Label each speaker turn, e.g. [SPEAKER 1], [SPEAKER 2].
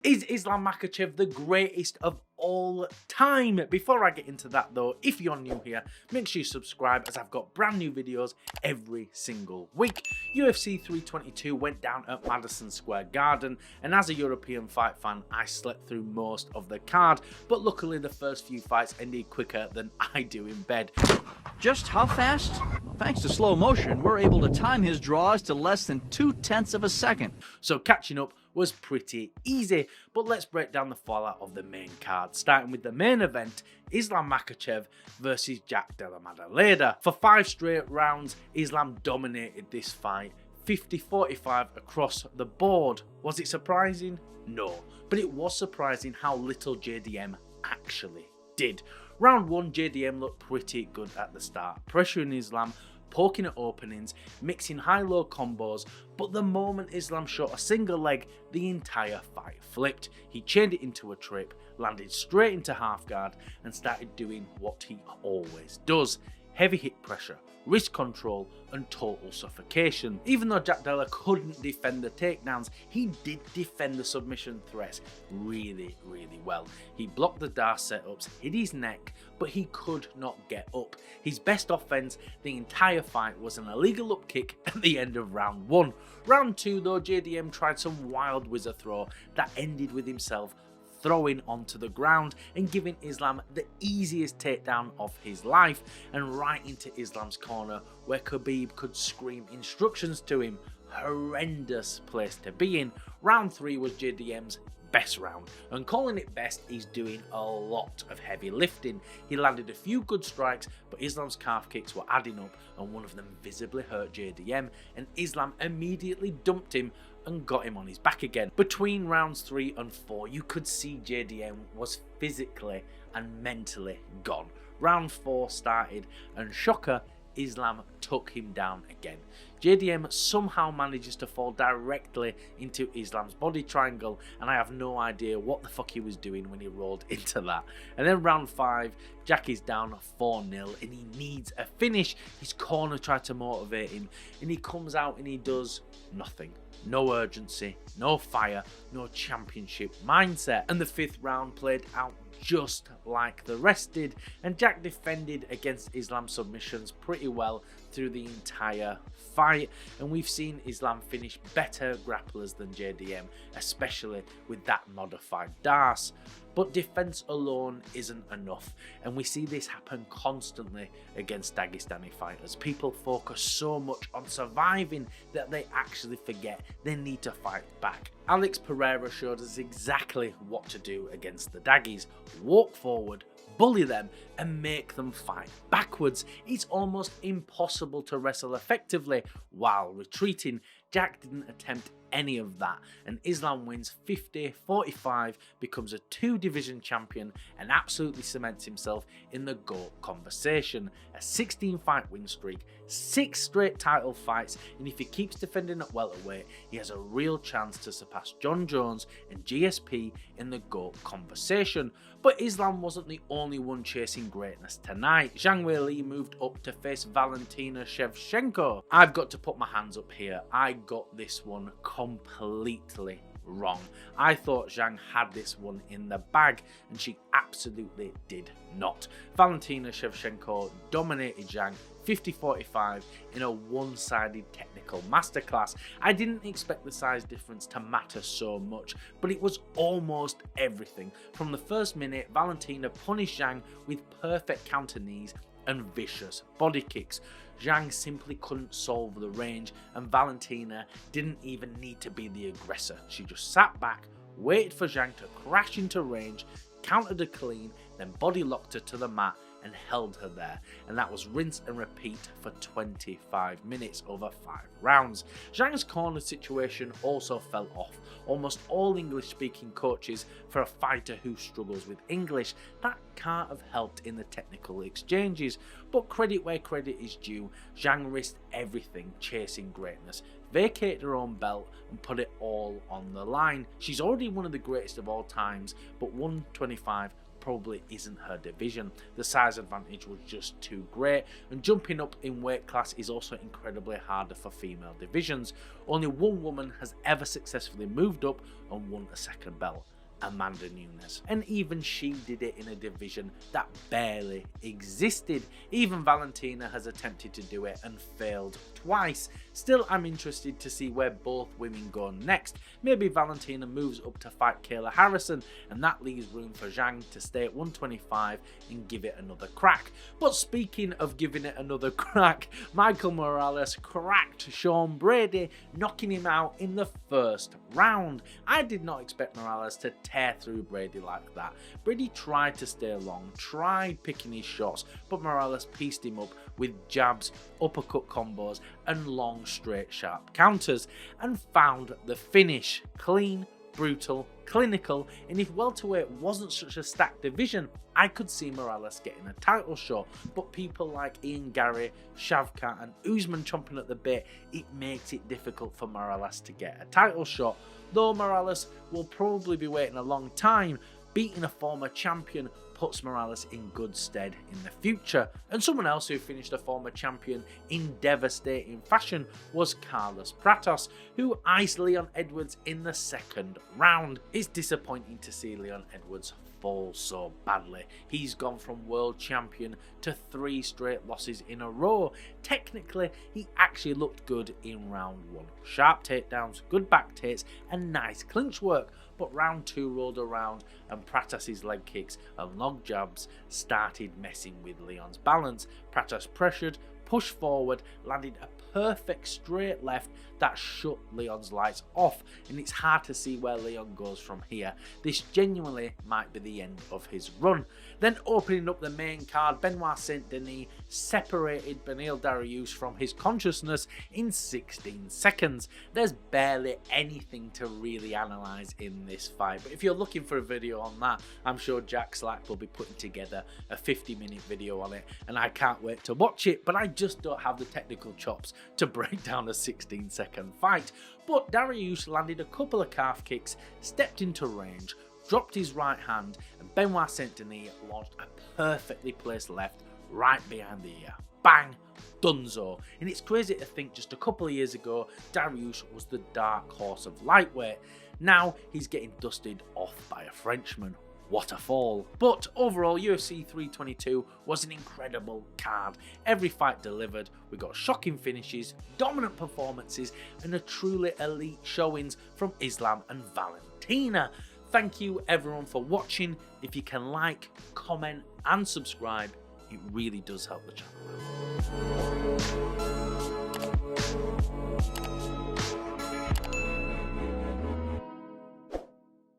[SPEAKER 1] Is Islam Makhachev the greatest of all time? Before I get into that though, if you're new here, make sure you subscribe as I've got brand new videos every single week. UFC 322 went down at Madison Square Garden, and as a European fight fan, I slept through most of the card, but luckily the first few fights ended quicker than I do in bed.
[SPEAKER 2] Just how fast? Well, thanks to slow motion, we're able to time his draws to less than 0.2 of a second.
[SPEAKER 1] So catching up was pretty easy, but let's break down the fallout of the main card, starting with the main event, Islam Makhachev versus Jack Della Maddalena. For 5 straight rounds, Islam dominated this fight, 50-45 across the board. Was it surprising? No, but it was surprising how little JDM actually did. Round 1, JDM looked pretty good at the start, pressuring Islam, poking at openings, mixing high-low combos, but the moment Islam shot a single leg, the entire fight flipped. He chained it into a trip, landed straight into half guard, and started doing what he always does: heavy hit pressure, wrist control, and total suffocation. Even though Jack Della couldn't defend the takedowns, he did defend the submission threats really well. He blocked the Darce setups, hit his neck, but he could not get up. His best offense the entire fight was an illegal up kick at the end of round 1. Round 2 though, JDM tried some wild whizzer throw that ended with himself throwing onto the ground and giving Islam the easiest takedown of his life, and right into Islam's corner where Khabib could scream instructions to him. Horrendous place to be in. Round 3 was JDM's best round, and calling it best, he's doing a lot of heavy lifting. He landed a few good strikes, but Islam's calf kicks were adding up, and one of them visibly hurt JDM, and Islam immediately dumped him and got him on his back again. Between rounds 3 and 4, you could see JDM was physically and mentally gone. Round 4 started, and shocker, Islam took him down again. JDM somehow manages to fall directly into Islam's body triangle, and I have no idea what the fuck he was doing when he rolled into that. And then round 5, Jack is down 4-0 and he needs a finish. His corner tried to motivate him, and he comes out and he does nothing. No urgency, no fire, no championship mindset. And the 5th round played out just like the rest did, and Jack defended against Islam's submissions pretty well through the entire fight, and we've seen Islam finish better grapplers than JDM, especially with that modified Darce. But defense alone isn't enough, and we see this happen constantly against Dagestani fighters. People focus so much on surviving that they actually forget they need to fight back. Alex Pereira showed us exactly what to do against the Daggies: walk forward, bully them, and make them fight backwards. It's almost impossible to wrestle effectively while retreating. Jack didn't attempt any of that, and Islam wins 50-45, becomes a 2-division champion, and absolutely cements himself in the GOAT conversation. A 16-fight win streak, 6 straight title fights, and if he keeps defending at welterweight, he has a real chance to surpass John Jones and GSP in the GOAT conversation. But Islam wasn't the only one chasing greatness tonight. Zhang Weili moved up to face Valentina Shevchenko. I've got to put my hands up here. I got this one completely wrong. I thought Zhang had this one in the bag, and she absolutely did not. Valentina Shevchenko dominated Zhang 50-45 in a one-sided technical masterclass. I didn't expect the size difference to matter so much, but it was almost everything. From the first minute, Valentina punished Zhang with perfect counter knees and vicious body kicks. Zhang simply couldn't solve the range, and Valentina didn't even need to be the aggressor. She just sat back, waited for Zhang to crash into range, countered her clean, then body locked her to the mat and held her there, and that was rinse and repeat for 25 minutes over 5 rounds. Zhang's corner situation also fell off. Almost all English speaking coaches, for a fighter who struggles with English, that can't have helped in the technical exchanges, but credit where credit is due. Zhang risked everything chasing greatness, vacated her own belt and put it all on the line. She's already one of the greatest of all times, but 125 probably isn't her division. The size advantage was just too great, and jumping up in weight class is also incredibly harder for female divisions. Only one woman has ever successfully moved up and won a second belt: Amanda Nunes, and even she did it in a division that barely existed. Even Valentina has attempted to do it and failed twice. Still, I'm interested to see where both women go next. Maybe Valentina moves up to fight Kayla Harrison, and that leaves room for Zhang to stay at 125 and give it another crack. But speaking of giving it another crack, Michael Morales cracked Sean Brady, knocking him out in the first round. I did not expect Morales to tear through Brady like that. Brady tried to stay long, tried picking his shots, but Morales pieced him up with jabs, uppercut combos, and long straight sharp counters, and found the finish. Clean, brutal, clinical, and if welterweight wasn't such a stacked division, I could see Morales getting a title shot, but people like Ian Gary, Shavkat and Usman chomping at the bit, it makes it difficult for Morales to get a title shot. Though Morales will probably be waiting a long time, beating a former champion puts Morales in good stead in the future. And someone else who finished a former champion in devastating fashion was Carlos Prates, who iced Leon Edwards in the second round. It's disappointing to see Leon Edwards fall so badly. He's gone from world champion to 3 straight losses in a row. Technically, he actually looked good in round 1. Sharp takedowns, good back takes and nice clinch work. But round 2 rolled around and Prates' leg kicks and long jabs started messing with Leon's balance. Prates pressured, pushed forward, landed a perfect straight left that shut Leon's lights off, and it's hard to see where Leon goes from here. This genuinely might be the end of his run. Then opening up the main card, Benoit Saint Denis separated Beneil Dariush from his consciousness in 16 seconds. There's barely anything to really analyse in this fight, but if you're looking for a video on that, I'm sure Jack Slack will be putting together a 50-minute video on it, and I can't wait to watch it, but I just don't have the technical chops to break down a 16-second fight. But Dariush landed a couple of calf kicks, stepped into range, dropped his right hand, and Benoit Saint Denis launched a perfectly placed left right behind the ear. Bang! Dunzo. And it's crazy to think just a couple of years ago, Dariush was the dark horse of lightweight. Now he's getting dusted off by a Frenchman. What a fall. But overall, UFC 322 was an incredible card. Every fight delivered. We got shocking finishes, dominant performances, and a truly elite showings from Islam and Valentina. Thank you everyone for watching. If you can like, comment and subscribe, it really does help the channel.